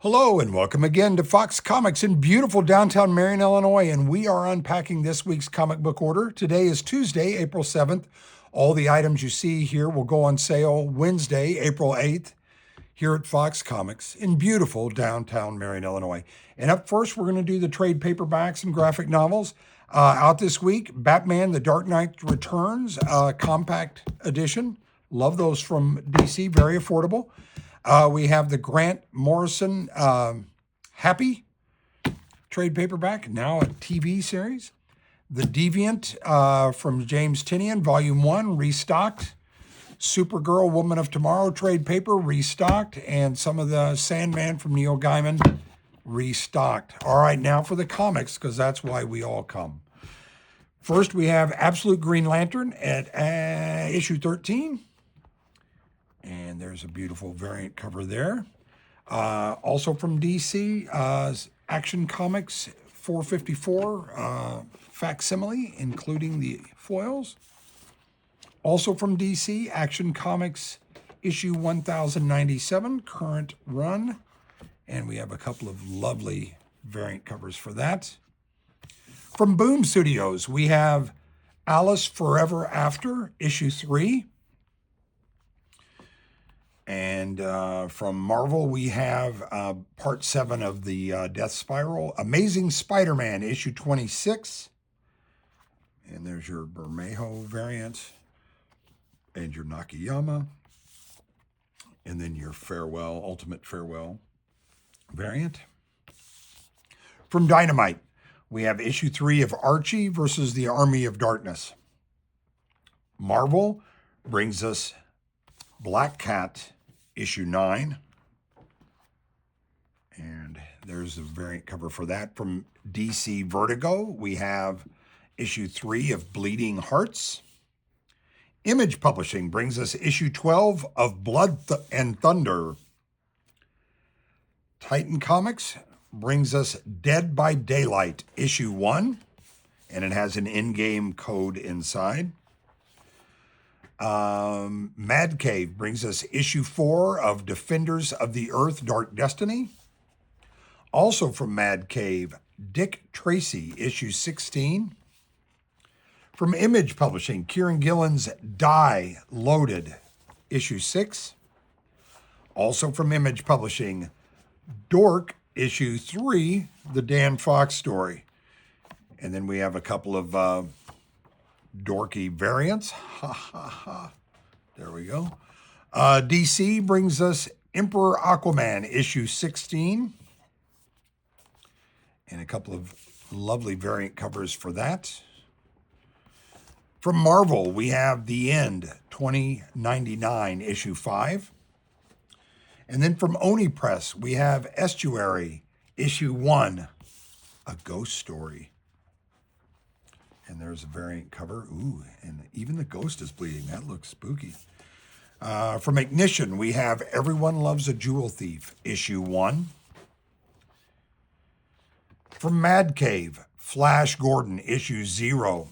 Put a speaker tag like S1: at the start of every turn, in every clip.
S1: Hello and welcome again to Fox Comics in beautiful downtown Marion, Illinois, and we are unpacking this week's comic book order. Today is Tuesday, April 7th. All the items you see here will go on sale Wednesday, April 8th, here at Fox Comics in beautiful downtown Marion, Illinois. And up first, we're going to do the trade paperbacks and graphic novels. Out this week, Batman: The Dark Knight Returns, compact edition. Love those from DC, very affordable. We have the Grant Morrison Happy trade paperback, now a TV series. The Deviant from James Tynion, Volume 1, restocked. Supergirl, Woman of Tomorrow trade paper, restocked. And some of the Sandman from Neil Gaiman, restocked. All right, now for the comics, because that's why we all come. First, we have Absolute Green Lantern at issue 13. And there's a beautiful variant cover there. Also from DC, Action Comics 454 facsimile, including the foils. Also from DC, Action Comics issue 1097, current run. And we have a couple of lovely variant covers for that. From Boom Studios, we have Alice Forever After, issue 3. And from Marvel, we have part 7 of the Death Spiral, Amazing Spider-Man, issue 26. And there's your Bermejo variant and your Nakayama. And then your Farewell, Ultimate Farewell variant. From Dynamite, we have issue 3 of Archie versus the Army of Darkness. Marvel brings us Black Cat, issue 9. And there's the variant cover for that. From DC Vertigo, we have issue 3 of Bleeding Hearts. Image Publishing brings us issue 12 of Blood and Thunder. Titan Comics brings us Dead by Daylight, issue 1. And it has an in-game code inside. Mad Cave brings us issue 4 of Defenders of the Earth, Dark Destiny. Also from Mad Cave, Dick Tracy, issue 16. From Image Publishing, Kieran Gillen's Die Loaded, issue 6. Also from Image Publishing, Dork, issue 3, the Dan Fox story. And then we have a couple of dorky variants. Ha ha ha. There we go. DC brings us Emperor Aquaman, issue 16. And a couple of lovely variant covers for that. From Marvel, we have The End, 2099, issue 5. And then from Oni Press, we have Estuary, issue 1, a ghost story. And there's a variant cover. Ooh, and even the ghost is bleeding. That looks spooky. From Ignition, we have Everyone Loves a Jewel Thief, issue 1. From Mad Cave, Flash Gordon, issue 0.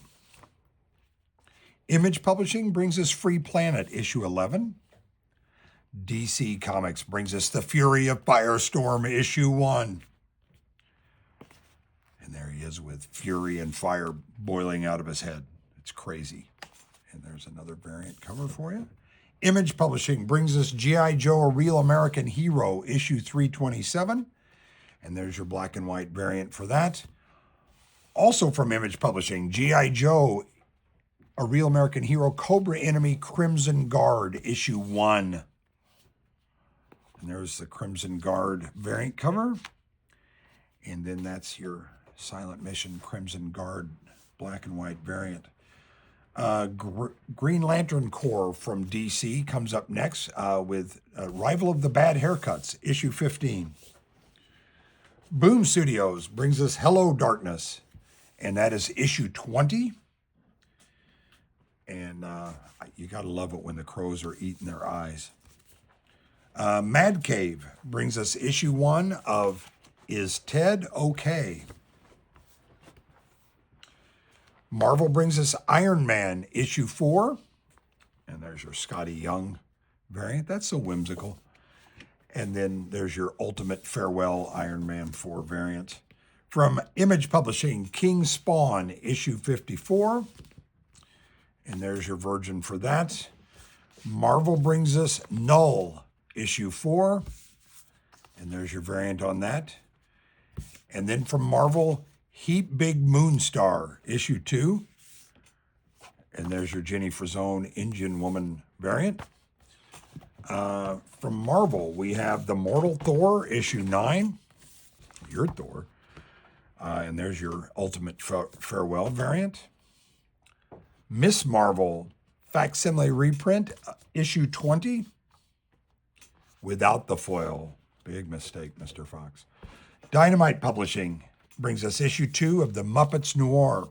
S1: Image Publishing brings us Free Planet, issue 11. DC Comics brings us The Fury of Firestorm, issue 1. And there he is with fury and fire boiling out of his head. It's crazy. And there's another variant cover for you. Image Publishing brings us G.I. Joe, A Real American Hero, issue 327. And there's your black and white variant for that. Also from Image Publishing, G.I. Joe, A Real American Hero, Cobra Enemy, Crimson Guard, issue 1. And there's the Crimson Guard variant cover. And then that's your Silent Mission Crimson Guard black and white variant. Green Lantern Corps from DC comes up next with Rival of the Bad Haircuts, issue 15. Boom Studios brings us Hello Darkness, and that is issue 20. And you got to love it when the crows are eating their eyes. Mad Cave brings us issue 1 of Is Ted Okay? Marvel brings us Iron Man, issue 4. And there's your Scotty Young variant. That's so whimsical. And then there's your Ultimate Farewell Iron Man 4 variant. From Image Publishing, King Spawn, issue 54. And there's your Virgin for that. Marvel brings us Null, issue 4. And there's your variant on that. And then from Marvel, Heap Big Moonstar, issue 2. And there's your Jenny Frozone Indian Woman variant. From Marvel, we have The Mortal Thor, issue 9. Your Thor. And there's your Ultimate Farewell variant. Miss Marvel, facsimile reprint, issue 20. Without the foil. Big mistake, Mr. Fox. Dynamite Publishing brings us issue 2 of The Muppets Noir.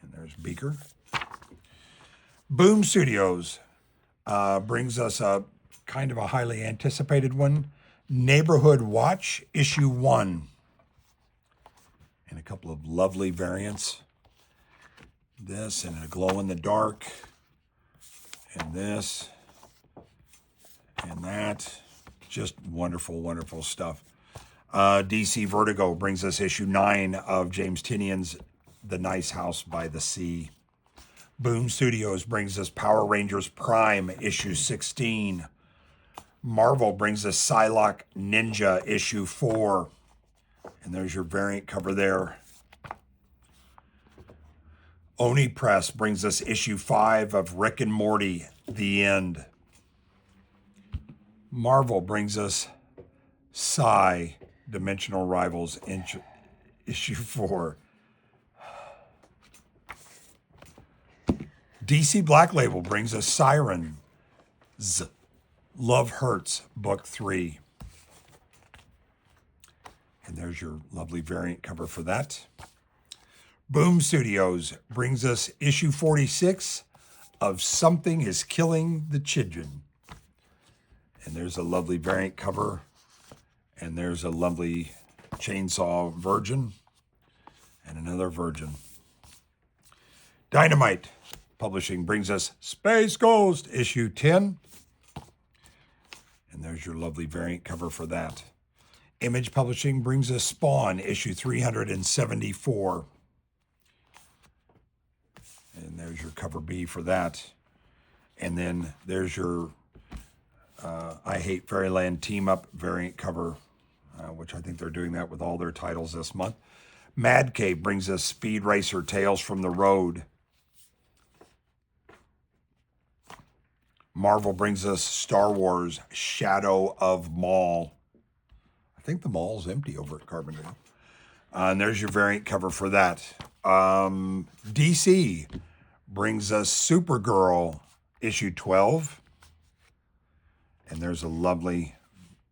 S1: And there's Beaker. Boom Studios brings us a kind of a highly anticipated one. Neighborhood Watch, issue 1. And a couple of lovely variants. This and a glow in the dark. And this. And that. Just wonderful, wonderful stuff. DC Vertigo brings us issue 9 of James Tynion's The Nice House by the Sea. Boom Studios brings us Power Rangers Prime, issue 16. Marvel brings us Psylocke Ninja, issue 4. And there's your variant cover there. Oni Press brings us issue 5 of Rick and Morty, The End. Marvel brings us Psy, Dimensional Rivals, issue 4. DC Black Label brings us Sirens, Love Hurts, book 3. And there's your lovely variant cover for that. Boom Studios brings us issue 46 of Something is Killing the Children. And there's a lovely variant cover. And there's a lovely chainsaw Virgin. And another Virgin. Dynamite Publishing brings us Space Ghost, issue 10. And there's your lovely variant cover for that. Image Publishing brings us Spawn, issue 374. And there's your cover B for that. And then there's your I Hate Fairyland Team Up variant cover, which I think they're doing that with all their titles this month. Mad Cave brings us Speed Racer Tales from the Road. Marvel brings us Star Wars Shadow of Maul. I think the mall's empty over at Carbondale. And there's your variant cover for that. DC brings us Supergirl issue 12. And there's a lovely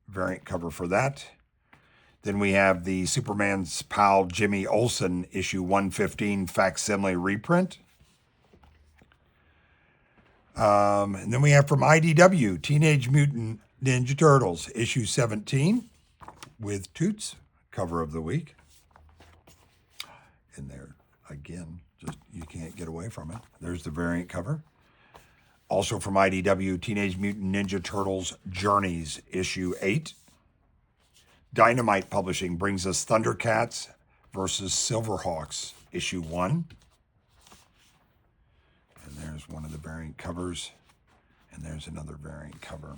S1: variant cover for that. Then we have the Superman's pal Jimmy Olsen issue 115 facsimile reprint. And then we have from IDW Teenage Mutant Ninja Turtles issue 17 with Toots, cover of the week. And there, again, just you can't get away from it. There's the variant cover. Also from IDW, Teenage Mutant Ninja Turtles Journeys, issue 8. Dynamite Publishing brings us Thundercats versus Silverhawks, issue 1. And there's one of the variant covers. And there's another variant cover.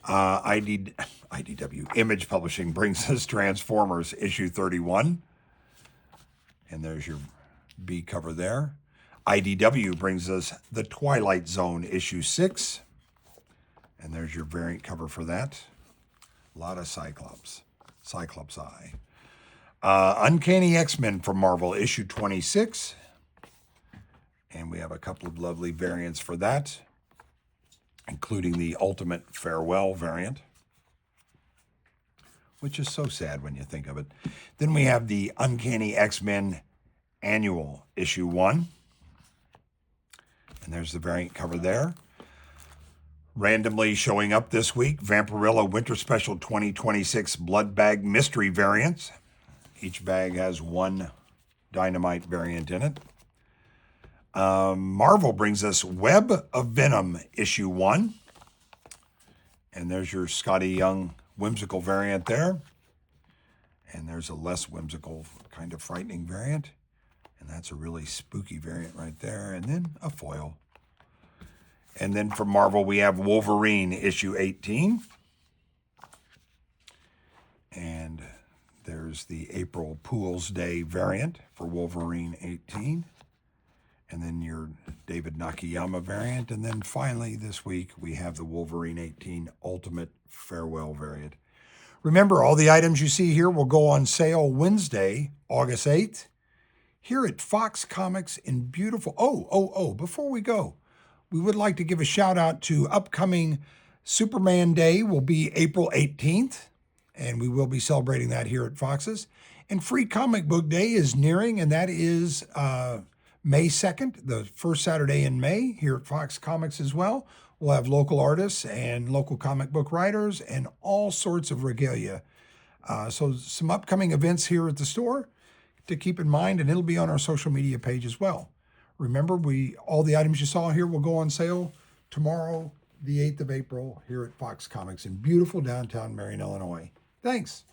S1: IDW Image Publishing brings us Transformers, issue 31. And there's your B cover there. IDW brings us The Twilight Zone, issue 6. And there's your variant cover for that. A lot of Cyclops Eye. Uncanny X-Men from Marvel, issue 26. And we have a couple of lovely variants for that, including the Ultimate Farewell variant, which is so sad when you think of it. Then we have the Uncanny X-Men Annual, issue 1. And there's the variant cover there. Randomly showing up this week, Vampirilla Winter Special 2026 Blood Bag Mystery variants. Each bag has one Dynamite variant in it. Marvel brings us Web of Venom, issue 1. And there's your Scotty Young whimsical variant there. And there's a less whimsical, kind of frightening variant. And that's a really spooky variant right there. And then a foil. And then from Marvel, we have Wolverine issue 18. And there's the April Fool's Day variant for Wolverine 18. And then your David Nakayama variant. And then finally this week, we have the Wolverine 18 Ultimate Farewell variant. Remember, all the items you see here will go on sale Wednesday, August 8th, here at Fox Comics in beautiful... Before we go, we would like to give a shout out to upcoming Superman Day will be April 18th. And we will be celebrating that here at Fox's. And Free Comic Book Day is nearing, and that is May 2nd, the first Saturday in May, here at Fox Comics as well. We'll have local artists and local comic book writers and all sorts of regalia. So some upcoming events here at the store to keep in mind, and it'll be on our social media page as well. Remember, all the items you saw here will go on sale tomorrow, the 8th of April, here at Fox Comics in beautiful downtown Marion, Illinois. Thanks.